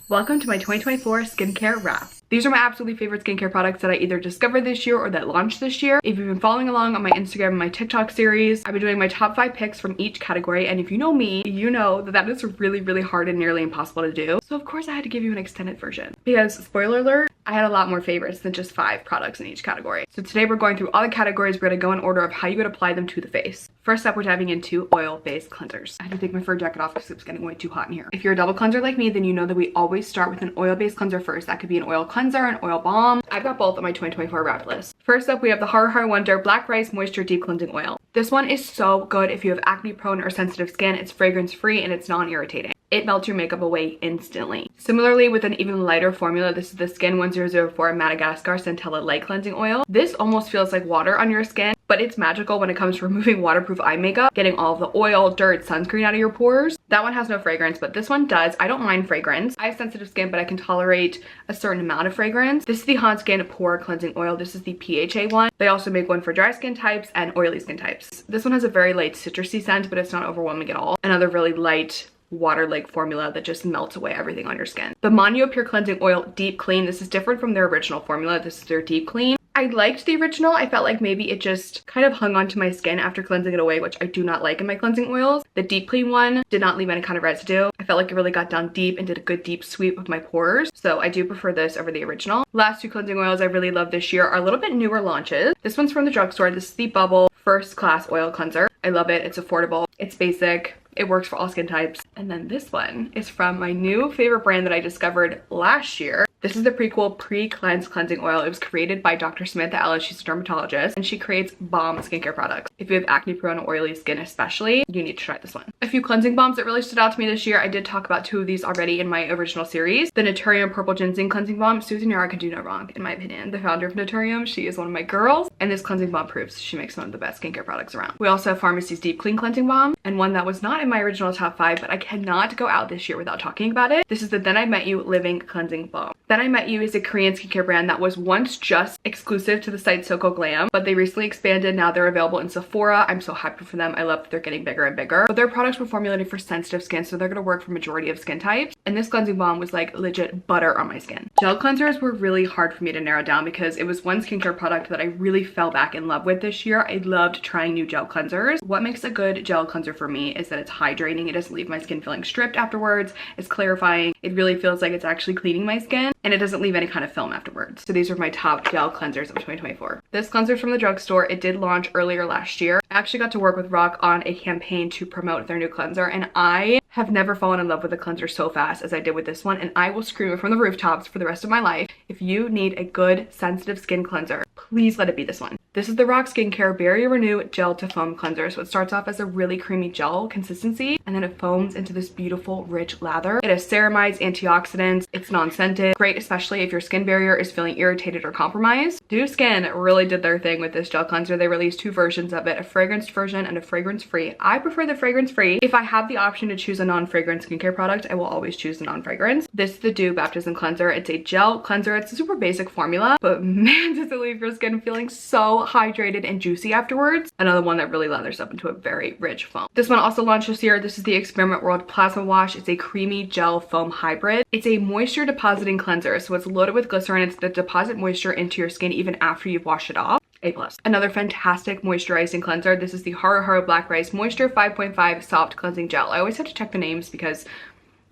Welcome to my 2024 skincare wrap. These are my absolutely favorite skincare products that I either discovered this year or that launched this year. If you've been following along on my Instagram and my TikTok series, I've been doing my top 5 picks from each category, and if you know me, you know that that is really hard and nearly impossible to do. So of course I had to give you an extended version because, spoiler alert, I had a lot more favorites than just 5 products in each category. So today we're going through all the categories. We're gonna go in order of how you would apply them to the face. First up, we're diving into oil-based cleansers. I had to take my fur jacket off because it's getting way too hot in here. If you're a double cleanser like me, then you know that we always start with an oil-based cleanser first. That could be an oil cleanser, an oil balm. I've got both on my 2024 wrap list. First up, we have the Hara Wonder Black Rice Moisture Deep Cleansing Oil. This one is so good if you have acne prone or sensitive skin. It's fragrance free and it's non-irritating. It melts your makeup away instantly. Similarly, with an even lighter formula, this is the Skin 1004 Madagascar Centella Light Cleansing Oil. This almost feels like water on your skin, but it's magical when it comes to removing waterproof eye makeup, getting all of the oil, dirt, sunscreen out of your pores. That one has no fragrance, but this one does. I don't mind fragrance. I have sensitive skin, but I can tolerate a certain amount of fragrance. This is the Hanskin Pore Cleansing Oil. This is the PHA one. They also make one for dry skin types and oily skin types. This one has a very light citrusy scent, but it's not overwhelming at all. Another really light water-like formula that just melts away everything on your skin. The Monyo Pure Cleansing Oil Deep Clean. This is different from their original formula. This is their Deep Clean. I liked the original. I felt like maybe it just kind of hung onto my skin after cleansing it away, which I do not like in my cleansing oils. The Deep Clean one did not leave any kind of residue. I felt like it really got down deep and did a good deep sweep of my pores. So I do prefer this over the original. Last 2 cleansing oils I really love this year are a little bit newer launches. This one's from the drugstore. This is the Bubble First Class Oil Cleanser. I love it. It's affordable. It's basic. It works for all skin types. And then this one is from my new favorite brand that I discovered last year. This is the Prequel Pre-Cleanse Cleansing Oil. It was created by Dr. Samantha Ellis. She's a dermatologist, and she creates bomb skincare products. If you have acne prone or oily skin especially, you need to try this one. A few cleansing balms that really stood out to me this year. I did talk about 2 of these already in my original series. The Naturium Purple Ginseng Cleansing Balm. Susan Yara could do no wrong, in my opinion. The founder of Naturium. She is one of my girls, and this cleansing balm proves she makes one of the best skincare products around. We also have Pharmacy's Deep Clean Cleansing Balm, and one that was not in my original top 5, but I cannot go out this year without talking about it. This is the Then I Met You Living Cleansing Balm. Then I Met You is a Korean skincare brand that was once just exclusive to the site Soko Glam, but they recently expanded. Now they're available in Sephora. I'm so happy for them. I love that they're getting bigger and bigger. But their products were formulated for sensitive skin, so they're gonna work for majority of skin types. And this cleansing balm was like legit butter on my skin. Gel cleansers were really hard for me to narrow down because it was one skincare product that I really fell back in love with this year. I loved trying new gel cleansers. What makes a good gel cleanser for me is that it's hydrating. It doesn't leave my skin feeling stripped afterwards. It's clarifying. It really feels like it's actually cleaning my skin, and it doesn't leave any kind of film afterwards. So these are my top gel cleansers of 2024. This cleanser is from the drugstore. It did launch earlier last year. I actually got to work with Rock on a campaign to promote their new cleanser, and I have never fallen in love with a cleanser so fast as I did with this one, and I will scream it from the rooftops for the rest of my life. If you need a good sensitive skin cleanser, please let it be this one. This is the Rock Skincare Barrier Renew Gel to Foam Cleanser. So it starts off as a really creamy gel consistency, and then it foams into this beautiful rich lather. It has ceramides, antioxidants. It's non-scented. Great, especially if your skin barrier is feeling irritated or compromised. Dew Skin really did their thing with this gel cleanser. They released 2 versions of it, a fragranced version and a fragrance-free. I prefer the fragrance-free. If I have the option to choose a non-fragrance skincare product, I will always choose the non-fragrance. This is the Dew Baptism Cleanser. It's a gel cleanser. It's a super basic formula, but man, does it leave your skin feeling so hydrated and juicy afterwards. Another one that really lathers up into a very rich foam. This one also launched this year. This is the Experiment World Plasma Wash. It's a creamy gel foam hybrid. It's a moisture depositing cleanser, so it's loaded with glycerin. It's to deposit moisture into your skin even after you've washed it off. A+. Another fantastic moisturizing cleanser. This is the Hara Black Rice Moisture 5.5 Soft Cleansing Gel. I always have to check the names because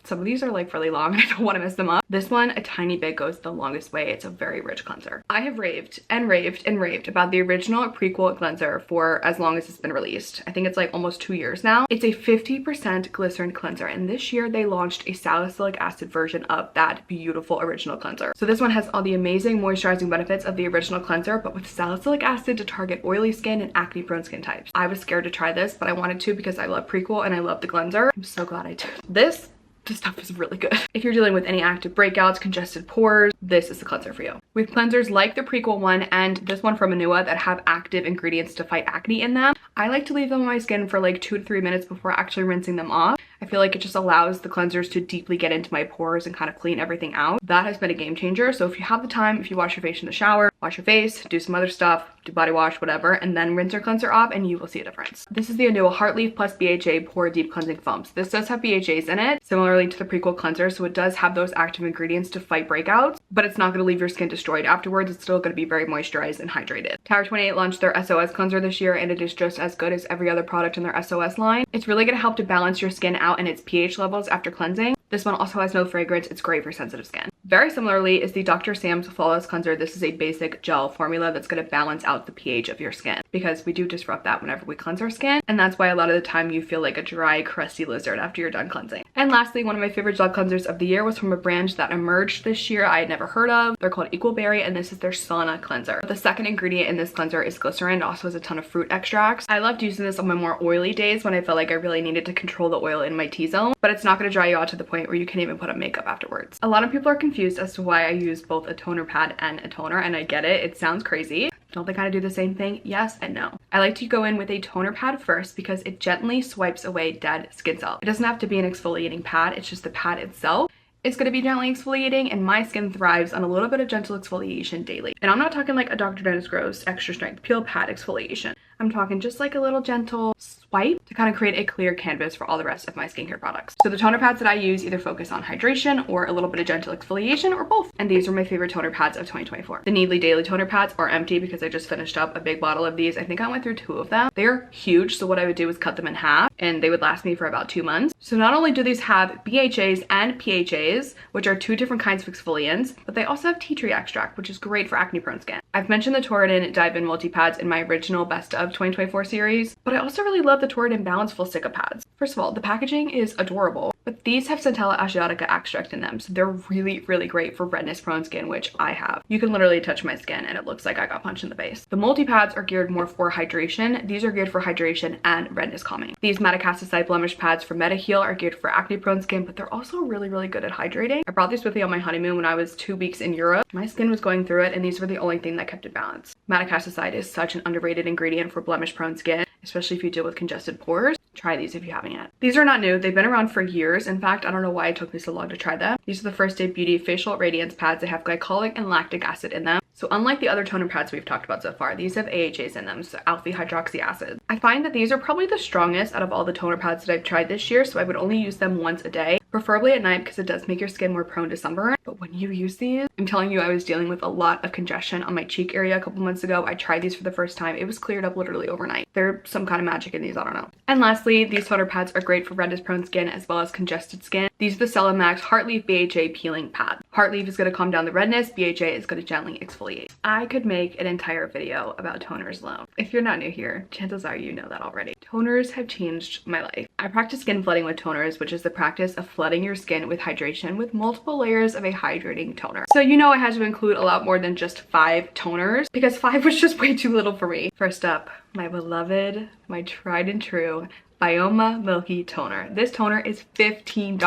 some of these are like really long and I don't want to mess them up. This one, a tiny bit goes the longest way. It's a very rich cleanser. I have raved and raved and raved about the original Prequel cleanser for as long as it's been released. I think it's like almost 2 years now. It's a 50% glycerin cleanser, and this year they launched a salicylic acid version of that beautiful original cleanser. So this one has all the amazing moisturizing benefits of the original cleanser, but with salicylic acid to target oily skin and acne prone skin types. I was scared to try this, but I wanted to because I love Prequel and I love the cleanser. I'm so glad I did. This stuff is really good. If you're dealing with any active breakouts, congested pores, this is the cleanser for you. With cleansers like the Prequel one and this one from Anua that have active ingredients to fight acne in them, I like to leave them on my skin for like 2 to 3 minutes before actually rinsing them off. I feel like it just allows the cleansers to deeply get into my pores and kind of clean everything out. That has been a game changer. So if you have the time, if you wash your face in the shower, wash your face, do some other stuff, do body wash, whatever, and then rinse your cleanser off and you will see a difference. This is the Anua Heartleaf Plus BHA Pore Deep Cleansing Foams. This does have BHAs in it, similarly to the Prequel cleanser, so it does have those active ingredients to fight breakouts, but it's not going to leave your skin destroyed afterwards. It's still going to be very moisturized and hydrated. Tower 28 launched their SOS cleanser this year, and it is just as good as every other product in their SOS line. It's really going to help to balance your skin out and its pH levels after cleansing. This one also has no fragrance. It's great for sensitive skin. Very similarly is the Dr. Sam's Flawless Cleanser. This is a basic gel formula that's going to balance out the pH of your skin, because we do disrupt that whenever we cleanse our skin, and that's why a lot of the time you feel like a dry, crusty lizard after you're done cleansing. And lastly, one of my favorite gel cleansers of the year was from a brand that emerged this year I had never heard of. They're called Equalberry, and this is their Sauna Cleanser. The second ingredient in this cleanser is glycerin. It also has a ton of fruit extracts. I loved using this on my more oily days when I felt like I really needed to control the oil in my T-zone, but it's not going to dry you out to the point where you can't even put on makeup afterwards. A lot of people are confused as to why I use both a toner pad and a toner, and I get it. It sounds crazy. Don't they kind of do the same thing? Yes and no. I like to go in with a toner pad first because it gently swipes away dead skin cells. It doesn't have to be an exfoliating pad. It's just the pad itself. It's going to be gently exfoliating, and my skin thrives on a little bit of gentle exfoliation daily. And I'm not talking like a Dr. Dennis Gross extra strength peel pad exfoliation. I'm talking just like a little gentle swipe to kind of create a clear canvas for all the rest of my skincare products. So the toner pads that I use either focus on hydration or a little bit of gentle exfoliation, or both. And these are my favorite toner pads of 2024. The Needly Daily Toner Pads are empty because I just finished up a big bottle of these. I think I went through 2 of them. They're huge, so what I would do is cut them in half and they would last me for about 2 months. So not only do these have BHAs and PHAs, which are 2 different kinds of exfoliants, but they also have tea tree extract, which is great for acne prone skin. I've mentioned the Torridin Dive-In Multi-Pads in my original Best of 2024 series, but I also really love the Torridin Balance Full Sicca Pads. First of all, the packaging is adorable, but these have Centella Asiatica extract in them, so they're really, really great for redness prone skin, which I have. You can literally touch my skin and it looks like I got punched in the face. The multi-pads are geared more for hydration. These are geared for hydration and redness calming. These Metacasticide Blemish Pads for MetaHeal are geared for acne prone skin, but they're also really, really good at hydrating. I brought these with me on my honeymoon when I was 2 weeks in Europe. My skin was going through it, and these were the only thing that kept it balanced. Metacasticide is such an underrated ingredient for blemish prone skin, especially if you deal with congested pores. Try these if you haven't yet. These are not new. They've been around for years. In fact, I don't know why it took me so long to try them. These are the First Aid Beauty Facial Radiance Pads. They have glycolic and lactic acid in them. So unlike the other toner pads we've talked about so far, these have AHAs in them, so alpha hydroxy acid. I find that these are probably the strongest out of all the toner pads that I've tried this year, so I would only use them once a day, preferably at night because it does make your skin more prone to sunburn. But when you use these, I'm telling you, I was dealing with a lot of congestion on my cheek area a couple months ago. I tried these for the first time. It was cleared up literally overnight. There's some kind of magic in these, I don't know. And lastly, these toner pads are great for redness prone skin as well as congested skin. These are the Celamax Heartleaf BHA Peeling Pad. Heartleaf is going to calm down the redness. BHA is going to gently exfoliate. I could make an entire video about toners alone. If you're not new here, chances are you know that already. Toners have changed my life. I practice skin flooding with toners, which is the practice of flooding your skin with hydration with multiple layers of a hydrating toner. So you know I had to include a lot more than just 5 toners because 5 was just way too little for me. First up, my beloved, my tried and true Bioma Milky Toner. This toner is $15.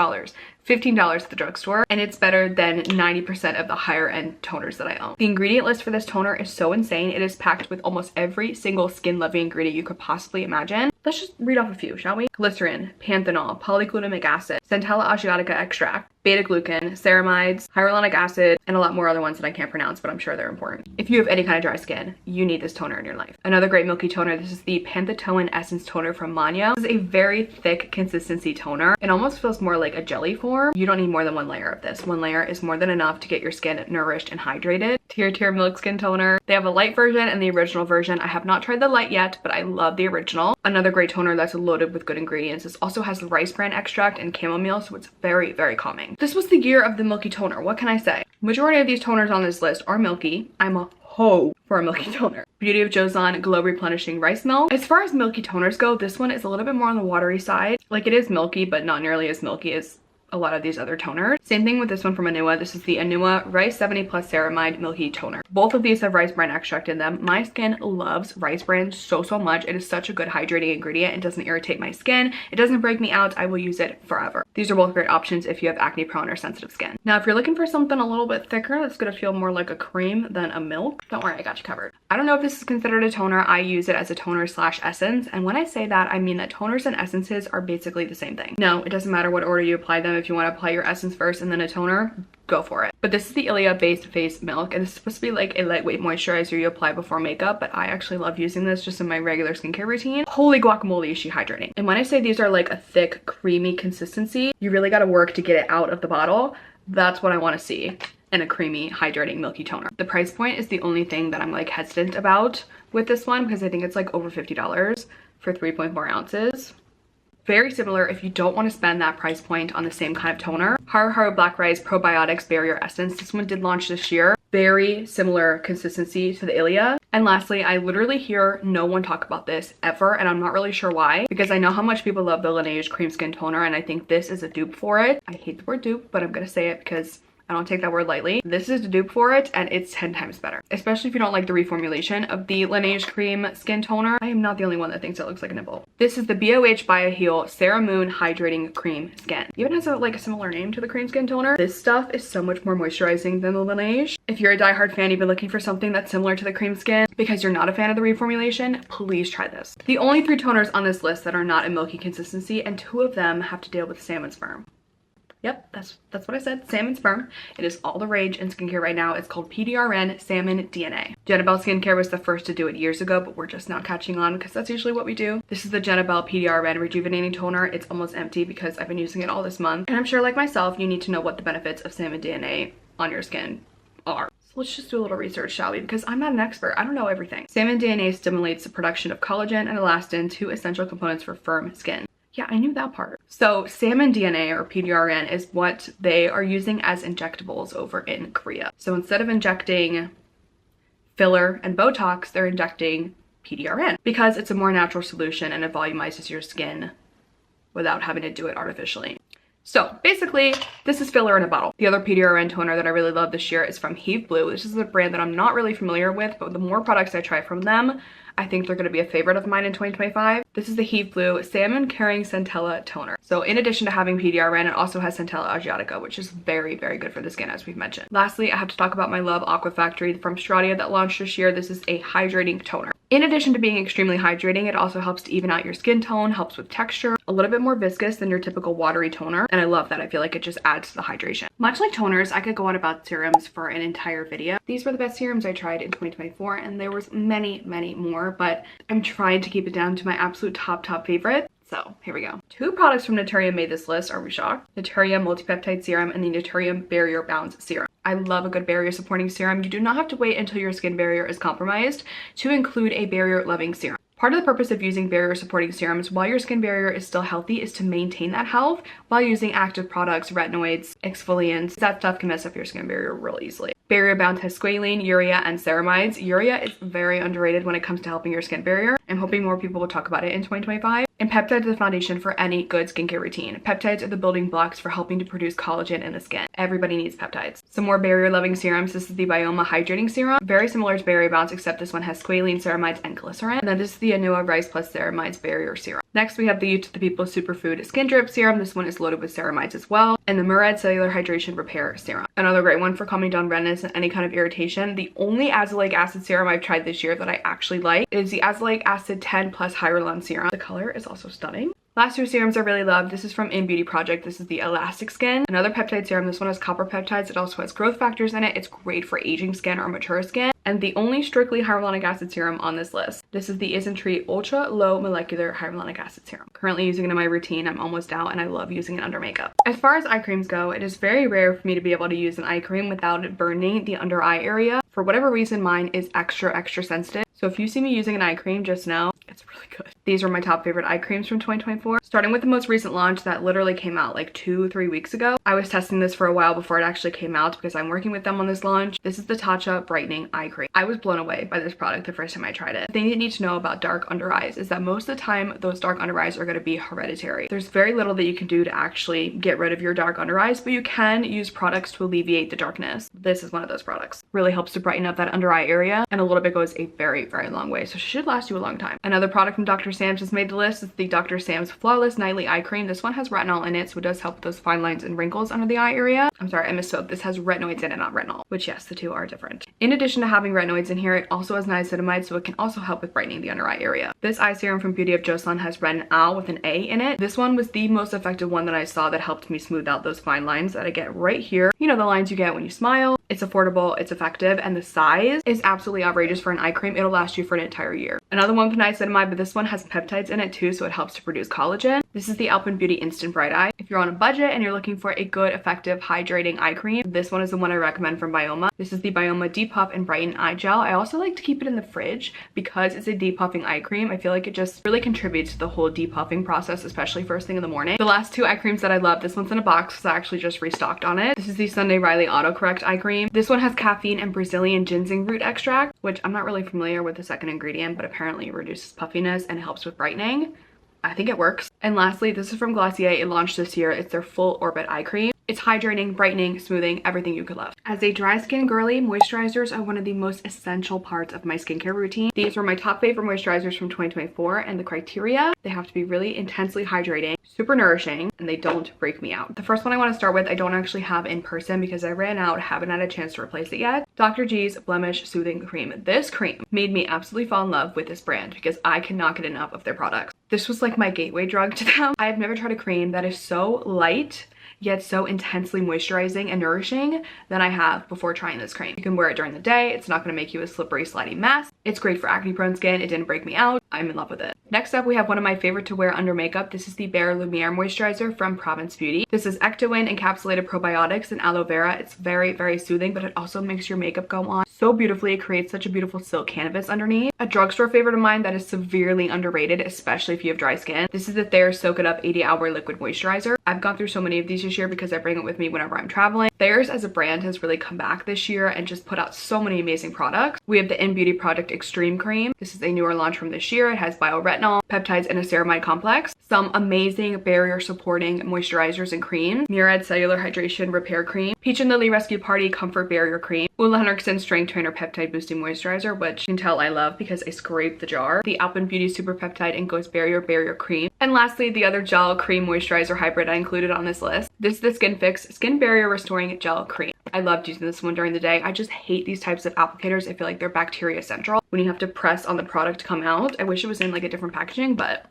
$15 at the drugstore, and it's better than 90% of the higher end toners that I own. The ingredient list for this toner is so insane. It is packed with almost every single skin loving ingredient you could possibly imagine. Let's just read off a few, shall we? Glycerin, panthenol, polyglutamic acid, Centella Asiatica extract, beta-glucan, ceramides, hyaluronic acid, and a lot more other ones that I can't pronounce, but I'm sure they're important. If you have any kind of dry skin, you need this toner in your life. Another great milky toner, this is the Panthetone Essence Toner from Manyo. This is a very thick consistency toner. It almost feels more like a jelly form. You don't need more than 1 layer of this. 1 layer is more than enough to get your skin nourished and hydrated. Tear Milk Skin Toner. They have a light version and the original version. I have not tried the light yet, but I love the original. Another great toner that's loaded with good ingredients. This also has rice bran extract and chamomile, so it's very, very calming. This was the year of the milky toner. What can I say? Majority of these toners on this list are milky. I'm a hoe for a milky toner. Beauty of Joseon Glow Replenishing Rice Milk. As far as milky toners go, this one is a little bit more on the watery side. Like, it is milky, but not nearly as milky as a lot of these other toners. Same thing with this one from Anua. This is the Anua Rice 70 Plus Ceramide Milky Toner. Both of these have rice bran extract in them. My skin loves rice bran so much. It is such a good hydrating ingredient. It doesn't irritate my skin. It doesn't break me out. I will use it forever. These are both great options if you have acne prone or sensitive skin. Now, if you're looking for something a little bit thicker that's gonna feel more like a cream than a milk, don't worry, I got you covered. I don't know if this is considered a toner. I use it as a toner slash essence. And when I say that, I mean that toners and essences are basically the same thing. No, it doesn't matter what order you apply them if you want to apply your essence first and then a toner, go for it. But this is the Ilia Based Face Milk, and it's supposed to be like a lightweight moisturizer you apply before makeup, but I actually love using this just in my regular skincare routine. Holy guacamole, is she hydrating. And when I say these are like a thick, creamy consistency, you really got to work to get it out of the bottle. That's what I want to see in a creamy, hydrating, milky toner. The price point is the only thing that I'm like hesitant about with this one, because I think it's like over $50 for 3.4 ounces. Very similar if you don't want to spend that price point on the same kind of toner. Haru Haru Black Rice Probiotics Barrier Essence. This one did launch this year. Very similar consistency to the Ilia. And lastly, I literally hear no one talk about this ever, and I'm not really sure why, because I know how much people love the Laneige Cream Skin Toner, and I think this is a dupe for it. I hate the word dupe, but I'm gonna say it because I don't take that word lightly. This is the dupe for it, and it's 10 times better. Especially if you don't like the reformulation of the Laneige Cream Skin Toner. I am not the only one that thinks it looks like a nipple. This is the BOH BioHeal Saramoon Hydrating Cream Skin. It even has a similar name to the Cream Skin Toner. This stuff is so much more moisturizing than the Laneige. If you're a diehard fan, you've been looking for something that's similar to the Cream Skin because you're not a fan of the reformulation, please try this. The only 3 toners on this list that are not a milky consistency, and 2 of them have to deal with salmon sperm. Yep, that's what I said, salmon sperm. It is all the rage in skincare right now. It's called PDRN Salmon DNA. Jenna-Belle Skincare was the first to do it years ago, but we're just now catching on because that's usually what we do. This is the Jenna-Belle PDRN Rejuvenating Toner. It's almost empty because I've been using it all this month. And I'm sure, like myself, you need to know what the benefits of salmon DNA on your skin are. So let's just do a little research, shall we? Because I'm not an expert. I don't know everything. Salmon DNA stimulates the production of collagen and elastin, 2 essential components for firm skin. Yeah, I knew that part. So salmon DNA or PDRN is what they are using as injectables over in Korea. So instead of injecting filler and Botox, they're injecting PDRN because it's a more natural solution and it volumizes your skin without having to do it artificially. So basically, this is filler in a bottle. The other PDRN toner that I really love this year is from Heave Blue. This is a brand that I'm not really familiar with, but the more products I try from them, I think they're going to be a favorite of mine in 2025. This is the Heave Blue Salmon Caring Centella Toner. So in addition to having PDRN, it also has Centella Asiatica, which is very, very good for the skin, as we've mentioned. Lastly, I have to talk about my love Aqua Factory from Stratia that launched this year. This is a hydrating toner. In addition to being extremely hydrating, it also helps to even out your skin tone, helps with texture, a little bit more viscous than your typical watery toner. And I love that. I feel like it just adds to the hydration. Much like toners, I could go on about serums for an entire video. These were the best serums I tried in 2024, and there was many, many more, but I'm trying to keep it down to my absolute top favorite. So here we go. 2 products from Naturium made this list. Are we shocked? Naturium Multipeptide Serum and the Naturium Barrier Bounce Serum. I love a good barrier supporting serum. You do not have to wait until your skin barrier is compromised to include a barrier loving serum. Part of the purpose of using barrier supporting serums while your skin barrier is still healthy is to maintain that health while using active products, retinoids, exfoliants. That stuff can mess up your skin barrier real easily. Barrier Bounce has squalene, urea, and ceramides. Urea is very underrated when it comes to helping your skin barrier. I'm hoping more people will talk about it in 2025. And peptides are the foundation for any good skincare routine. Peptides are the building blocks for helping to produce collagen in the skin. Everybody needs peptides. Some more barrier loving serums. This is the Bioma Hydrating Serum. Very similar to Barrier Bounce, except this one has squalene, ceramides, and glycerin. And then this is the Anua Rice Plus Ceramides Barrier Serum. Next, we have the Youth to the People Superfood Skin Drip Serum. This one is loaded with ceramides as well. And the Murad Cellular Hydration Repair Serum. Another great one for calming down redness and any kind of irritation. The only azelaic acid serum I've tried this year that I actually like is the Azelaic Acid 10 Plus Hyaluron Serum. The color is also stunning. Last 2 serums I really love. This is from In Beauty Project. This is the Elastic Skin. Another peptide serum. This one has copper peptides. It also has growth factors in it. It's great for aging skin or mature skin. And the only strictly hyaluronic acid serum on this list. This is the Isntree Ultra Low Molecular Hyaluronic Acid Serum. Currently using it in my routine. I'm almost out and I love using it under makeup. As far as eye creams go, it is very rare for me to be able to use an eye cream without it burning the under eye area. For whatever reason, mine is extra sensitive. So if you see me using an eye cream, just know it's really good. These are my top favorite eye creams from 2024. Starting with the most recent launch that literally came out like 2-3 weeks ago. I was testing this for a while before it actually came out because I'm working with them on this launch. This is the Tatcha Brightening Eye Cream. I was blown away by this product the first time I tried it. The thing you need to know about dark under eyes is that most of the time those dark under eyes are going to be hereditary. There's very little that you can do to actually get rid of your dark under eyes, but you can use products to alleviate the darkness. This is one of those products. Really helps to brighten up that under eye area, and a little bit goes a very long way, so it should last you a long time. Another product from Dr. Sam's has made the list. It's the Dr. Sam's Flawless Nightly Eye Cream. This one has retinol in it, so it does help with those fine lines and wrinkles under the eye area. I'm sorry, I misspoke. This has retinoids in it, not retinol, which yes, the two are different. In addition to having retinoids in here, it also has niacinamide, so it can also help with brightening the under eye area. This eye serum from Beauty of Joseon has retinol with an A in it. This one was the most effective one that I saw that helped me smooth out those fine lines that I get right here. You know, the lines you get when you smile. It's affordable, it's effective, and the size is absolutely outrageous for an eye cream. It'll last you for an entire year. Another one with niacinamide, but this one has peptides in it too, so it helps to produce collagen. This is the Alpen Beauty Instant Bright Eye. If you're on a budget and you're looking for a good, effective, hydrating eye cream, this one is the one I recommend from Byoma. This is the Byoma Depuff and Brighten Eye Gel. I also like to keep it in the fridge because it's a depuffing eye cream. I feel like it just really contributes to the whole depuffing process, especially first thing in the morning. The last two eye creams that I love, this one's in a box because I actually just restocked on it. This is the Sunday Riley Autocorrect Eye Cream. This one has caffeine and Brazilian ginseng root extract, which I'm not really familiar with the second ingredient, but apparently it reduces puffiness and helps with brightening. I think it works. And lastly, this is from Glossier. It launched this year. It's their Full Orbit Eye Cream. It's hydrating, brightening, smoothing, everything you could love. As a dry skin girly, moisturizers are one of the most essential parts of my skincare routine. These were my top favorite moisturizers from 2024, and the criteria, they have to be really intensely hydrating, super nourishing, and they don't break me out. The first one I want to start with, I don't actually have in person because I ran out, haven't had a chance to replace it yet. Dr. G's Blemish Soothing Cream. This cream made me absolutely fall in love with this brand because I cannot get enough of their products. This was like my gateway drug to them. I have never tried a cream that is so light yet so intensely moisturizing and nourishing than I have before trying this cream. You can wear it during the day. It's not going to make you a slippery, slidey mess. It's great for acne prone skin. It didn't break me out. I'm in love with it. Next up, we have one of my favorite to wear under makeup. This is the Bare Lumiere Moisturizer from Province Beauty. This is Ectowin encapsulated probiotics and aloe vera. It's very, very soothing, but it also makes your makeup go on so beautifully. It creates such a beautiful silk canvas underneath. A drugstore favorite of mine that is severely underrated, especially if you have dry skin. This is the Thayers Soak It Up 80-Hour Liquid Moisturizer. I've gone through so many of these this year because I bring it with me whenever I'm traveling. Thayers as a brand has really come back this year and just put out so many amazing products. We have the In Beauty Project Extreme Cream. This is a newer launch from this year. It has bioretinol, peptides, and a ceramide complex. Some amazing barrier supporting moisturizers and creams. Murad Cellular Hydration Repair Cream. Peach and Lily Rescue Party Comfort Barrier Cream. Ulla Henriksen Strength Trainer Peptide Boosting Moisturizer, which you can tell I love because I scraped the jar. The Alpen Beauty Super Peptide and Ghost Barrier Cream. And lastly, the other gel cream moisturizer hybrid I included on this list. This is the Skin Fix Skin Barrier Restoring Gel Cream. I loved using this one during the day. I just hate these types of applicators. I feel like they're bacteria central when you have to press on the product to come out. I wish it was in like a different packaging, but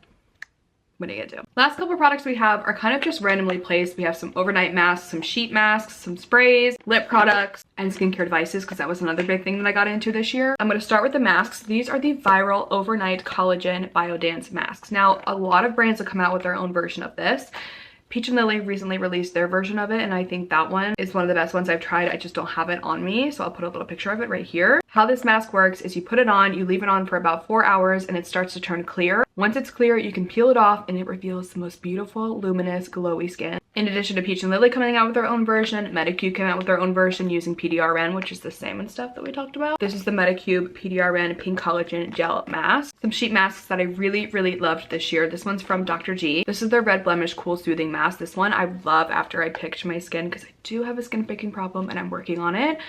what are you gonna do? Last couple products we have are kind of just randomly placed. We have some overnight masks, some sheet masks, some sprays, lip products, and skincare devices because that was another big thing that I got into this year. I'm gonna start with the masks. These are the Viral Overnight Collagen Biodance Masks. Now, a lot of brands have come out with their own version of this. Peach and Lily recently released their version of it, and I think that one is one of the best ones I've tried. I just don't have it on me, so I'll put a little picture of it right here. How this mask works is you put it on, you leave it on for about 4 hours, and it starts to turn clear. Once it's clear, you can peel it off, and it reveals the most beautiful, luminous, glowy skin. In addition to Peach and Lily coming out with their own version, Medicube came out with their own version using PDRN, which is the salmon stuff that we talked about. This is the Medicube PDRN Pink Collagen Gel Mask. Some sheet masks that I really, really loved this year. This one's from Dr. G. This is their Red Blemish Cool Soothing Mask. This one I love after I picked my skin because I do have a skin picking problem and I'm working on it.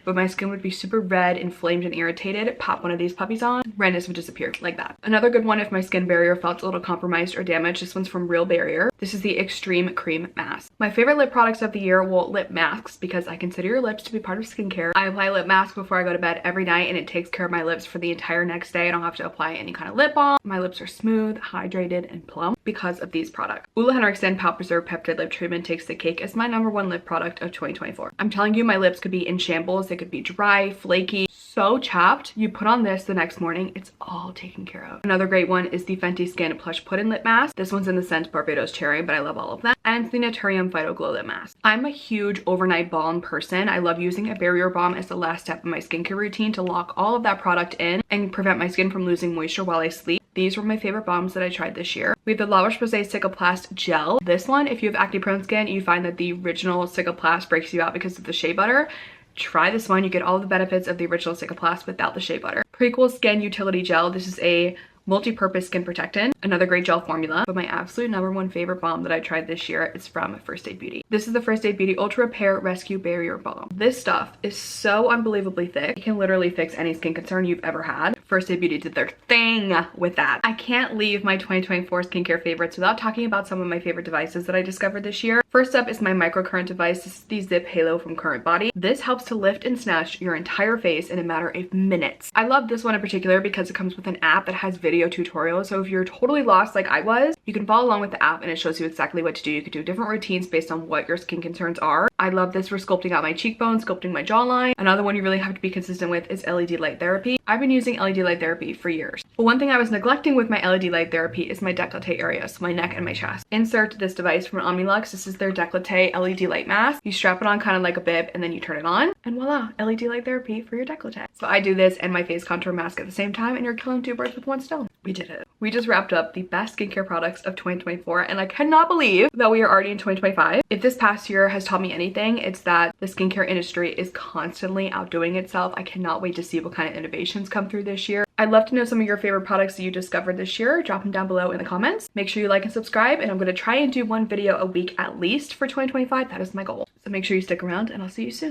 But my skin would be super red, inflamed, and irritated. Pop one of these puppies on, redness would disappear like that. Another good one if my skin barrier felt a little compromised or damaged. This one's from Real Barrier. This is the Extreme Cream Mask. My favorite lip products of the year, well, lip masks, because I consider your lips to be part of skincare. I apply lip mask before I go to bed every night and it takes care of my lips for the entire next day. I don't have to apply any kind of lip balm. My lips are smooth, hydrated, and plump because of these products. Ulla Henriksen Pout Preserve Peptide Lip Treatment takes the cake as my #1 lip product of 2024. I'm telling you, my lips could be in shambles. They could be dry, flaky, so chapped. You put on this the next morning, it's all taken care of. Another great one is the Fenty Skin Plush Puddin' Lip Mask. This one's in the scent Barbados Cherry, but I love all of them. And the Naturium Phyto Glow Lip Mask. I'm a huge overnight balm person. I love using a barrier balm as the last step of my skincare routine to lock all of that product in and prevent my skin from losing moisture while I sleep. These were my favorite balms that I tried this year. We have the La Roche-Posay Cicaplast Gel. This one, if you have acne prone skin, you find that the original Cicaplast breaks you out because of the shea butter. Try this one. You get all the benefits of the original Cicaplast without the shea butter. Prequel Skin Utility Gel. This is a multi-purpose skin protectant, another great gel formula. But my absolute #1 favorite balm that I tried this year is from First Aid Beauty. This is the First Aid Beauty Ultra Repair Rescue Barrier Balm. This stuff is so unbelievably thick. It can literally fix any skin concern you've ever had. First Aid Beauty did their thing with that. I can't leave my 2024 skincare favorites without talking about some of my favorite devices that I discovered this year. First up is my microcurrent device. This is the Zip Halo from Current Body. This helps to lift and snatch your entire face in a matter of minutes. I love this one in particular because it comes with an app that has video tutorials. So if you're totally lost like I was, you can follow along with the app and it shows you exactly what to do. You can do different routines based on what your skin concerns are. I love this for sculpting out my cheekbones, sculpting my jawline. Another one you really have to be consistent with is LED light therapy. I've been using LED light therapy for years. But one thing I was neglecting with my LED light therapy is my décolleté area, so my neck and my chest. Insert this device from Omnilux. This is their décolleté LED light mask. You strap it on kind of like a bib and then you turn it on and voila, LED light therapy for your décolleté. So I do this and my face contour mask at the same time and you're killing two birds with one stone. We did it. We just wrapped up the best skincare products of 2024 and I cannot believe that we are already in 2025. If this past year has taught me anything, it's that the skincare industry is constantly outdoing itself. I cannot wait to see what kind of innovations come through this year. I'd love to know some of your favorite products that you discovered this year. Drop them down below in the comments. Make sure you like and subscribe, and I'm going to try and do one video a week at least for 2025. That is my goal. So make sure you stick around and I'll see you soon.